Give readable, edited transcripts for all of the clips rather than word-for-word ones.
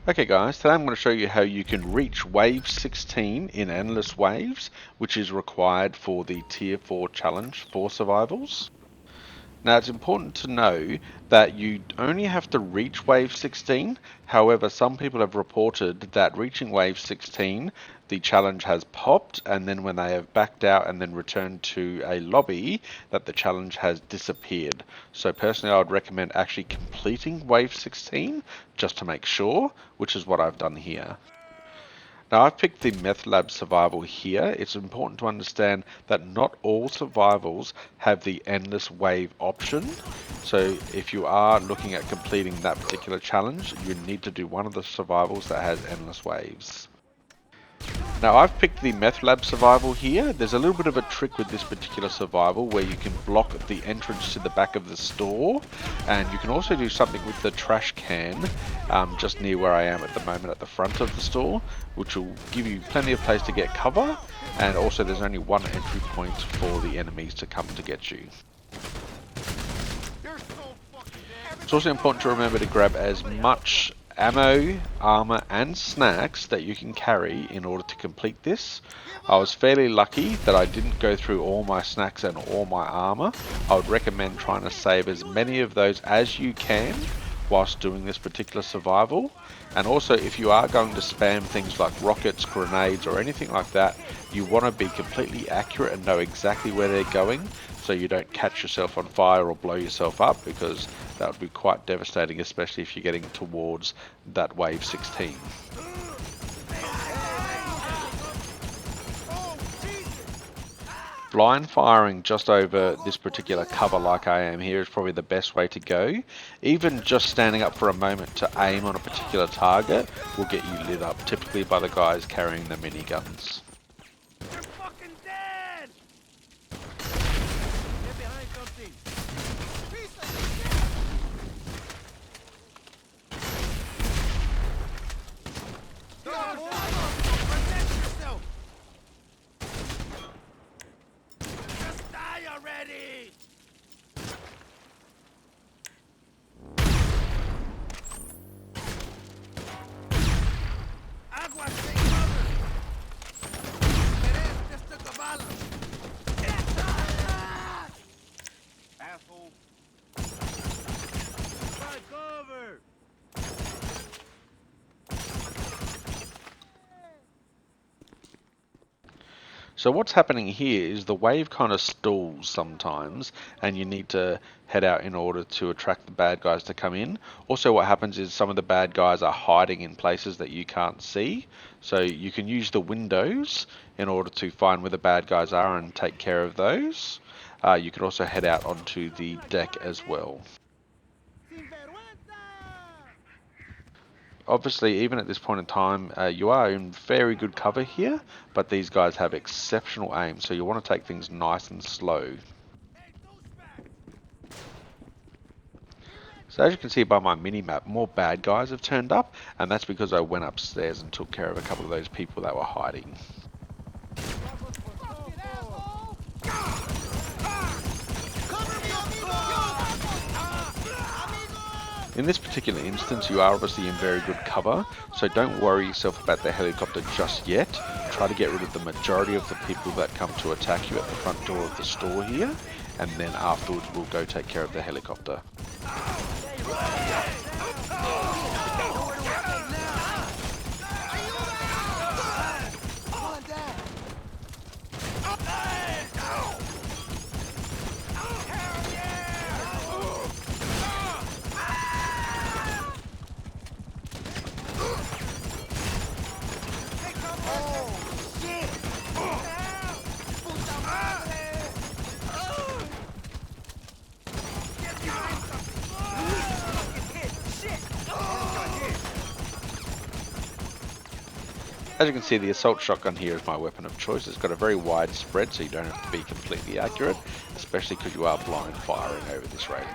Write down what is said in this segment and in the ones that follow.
Okay guys, today I'm going to show you how you can reach wave 16 in endless waves, which is required for the tier 4 challenge for survivals. Now it's important to know that you only have to reach wave 16. However, some people have reported that reaching wave 16, the challenge has popped, and then when they have backed out and then returned to a lobby, that the challenge has disappeared. So personally, I would recommend actually completing wave 16 just to make sure, which is what I've done here. Now I've picked the Meth Lab survival here. It's important to understand that not all survivals have the endless wave option. So if you are looking at completing that particular challenge, you need to do one of the survivals that has endless waves. Now I've picked the Meth Lab survival here. There's a little bit of a trick with this particular survival where you can block the entrance to the back of the store, and you can also do something with the trash can just near where I am at the moment at the front of the store, which will give you plenty of place to get cover, and also there's only one entry point for the enemies to come to get you. It's also important to remember to grab as much ammo, armor and snacks that you can carry in order to complete this. I was fairly lucky that I didn't go through all my snacks and all my armor. I would recommend trying to save as many of those as you can whilst doing this particular survival. And also, if you are going to spam things like rockets, grenades or anything like that, you want to be completely accurate and know exactly where they're going, so you don't catch yourself on fire or blow yourself up, because that would be quite devastating, especially if you're getting towards that wave 16. Blind firing just over this particular cover like I am here is probably the best way to go. Even just standing up for a moment to aim on a particular target will get you lit up, typically by the guys carrying the miniguns. You're fucking dead! Get behind something! Protect yourself! Just die already! Agua, take cover! Perez just took a bala! Asshole! Try cover! So what's happening here is the wave kind of stalls sometimes, and you need to head out in order to attract the bad guys to come in. Also what happens is some of the bad guys are hiding in places that you can't see, so you can use the windows in order to find where the bad guys are and take care of those. You can also head out onto the deck as well. Obviously, even at this point in time, you are in very good cover here, but these guys have exceptional aim, so you want to take things nice and slow. So as you can see by my mini-map, more bad guys have turned up, and that's because I went upstairs and took care of a couple of those people that were hiding. In this particular instance, you are obviously in very good cover, so don't worry yourself about the helicopter just yet. Try to get rid of the majority of the people that come to attack you at the front door of the store here, and then afterwards we'll go take care of the helicopter. As you can see, the assault shotgun here is my weapon of choice. It's got a very wide spread, so you don't have to be completely accurate, especially because you are blind firing over this rating.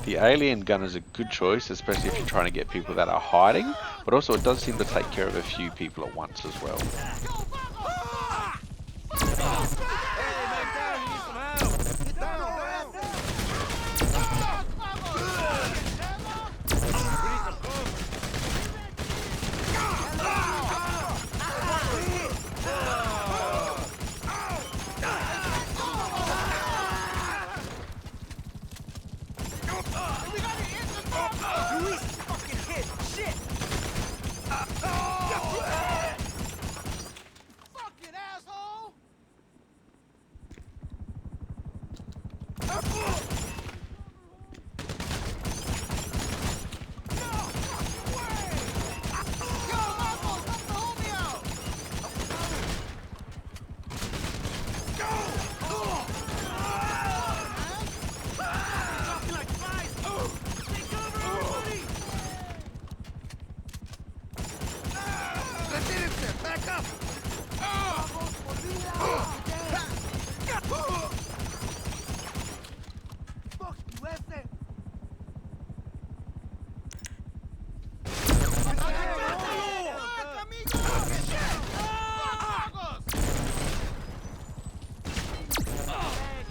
The alien gun is a good choice, especially if you're trying to get people that are hiding, but also it does seem to take care of a few people at once as well. Hey, man down, you need some help. Get down. We need some cover. Fucking asshole! Back up! Fuck you, ese!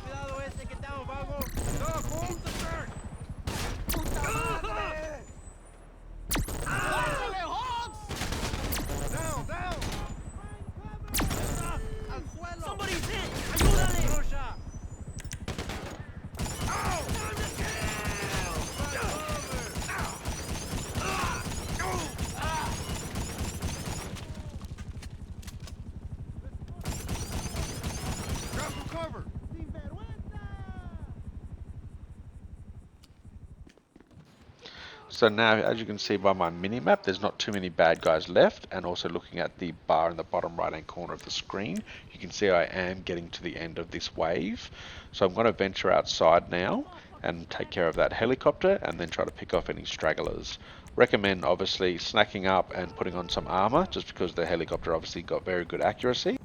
Cuidado ese que estamos, vamos. No, juntos, sir. Down, down. Al suelo. Somebody's hit. Ayúdale. Russia. Grab some cover. So now, as you can see by my mini-map, there's not too many bad guys left, and also looking at the bar in the bottom right-hand corner of the screen, you can see I am getting to the end of this wave. So I'm going to venture outside now and take care of that helicopter, and then try to pick off any stragglers. Recommend obviously snacking up and putting on some armor, just because the helicopter obviously got very good accuracy.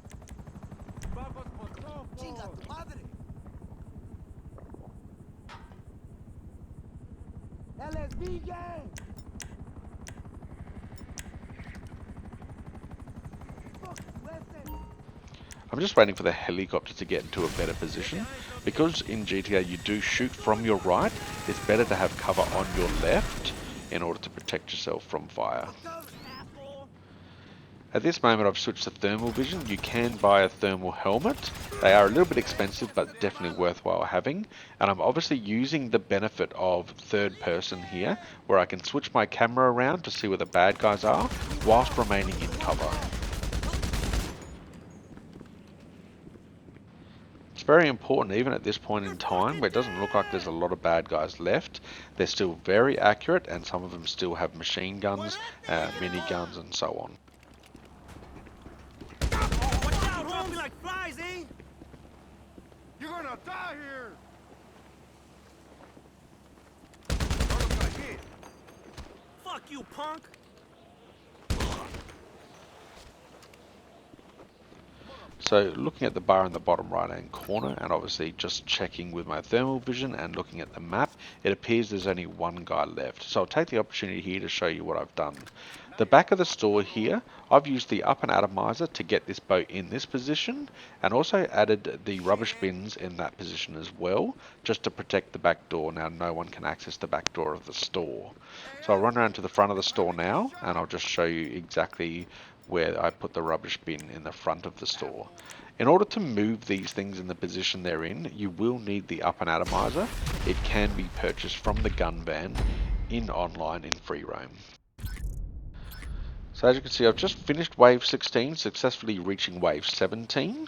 LSD gang! Fuck you, ese! I'm just waiting for the helicopter to get into a better position. Because in GTA you do shoot from your right, it's better to have cover on your left in order to protect yourself from fire. At this moment I've switched to thermal vision. You can buy a thermal helmet. They are a little bit expensive but definitely worthwhile having. And I'm obviously using the benefit of third person here, where I can switch my camera around to see where the bad guys are whilst remaining in cover. It's very important, even at this point in time where it doesn't look like there's a lot of bad guys left. They're still very accurate, and some of them still have machine guns, mini guns and so on. Watch out, dropping like flies, eh? You're gonna die here! Carlos got hit. Fuck you, punk! So looking at the bar in the bottom right hand corner, and obviously just checking with my thermal vision and looking at the map, it appears there's only one guy left. So I'll take the opportunity here to show you what I've done. The back of the store here, I've used the up and atomizer to get this boat in this position, and also added the rubbish bins in that position as well, just to protect the back door. Now no one can access the back door of the store. So I'll run around to the front of the store now, and I'll just show you exactly where I put the rubbish bin in the front of the store. In order to move these things in the position they're in, you will need the up and atomizer. It can be purchased from the gun van in online in free roam. So as you can see, I've just finished wave 16, successfully reaching wave 17.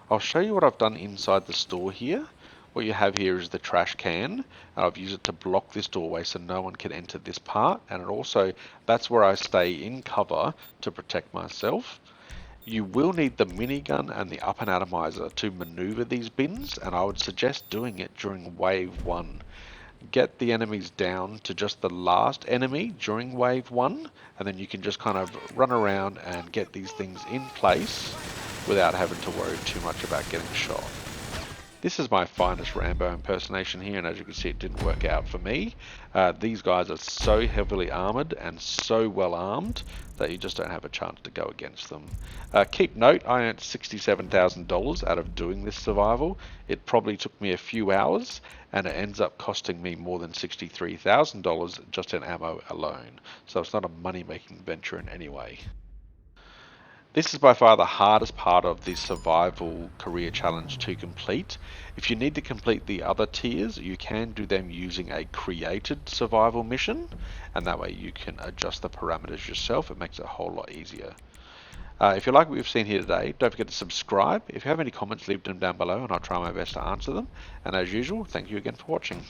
I'll show you what I've done inside the store here. What you have here is the trash can, and I've used it to block this doorway so no one can enter this part, and it also, that's where I stay in cover to protect myself. You will need the minigun and the up and atomizer to maneuver these bins, and I would suggest doing it during wave 1. Get the enemies down to just the last enemy during wave 1, and then you can just kind of run around and get these things in place without having to worry too much about getting shot. This is my finest Rambo impersonation here, and as you can see, it didn't work out for me. These guys are so heavily armored and so well armed that you just don't have a chance to go against them. Keep note, I earned $67,000 out of doing this survival. It probably took me a few hours, and it ends up costing me more than $63,000 just in ammo alone. So it's not a money-making venture in any way. This is by far the hardest part of the survival career challenge to complete. If you need to complete the other tiers, you can do them using a created survival mission, and that way you can adjust the parameters yourself. It makes it a whole lot easier. If you like what we've seen here today, don't forget to subscribe. If you have any comments, leave them down below and I'll try my best to answer them. And as usual, thank you again for watching.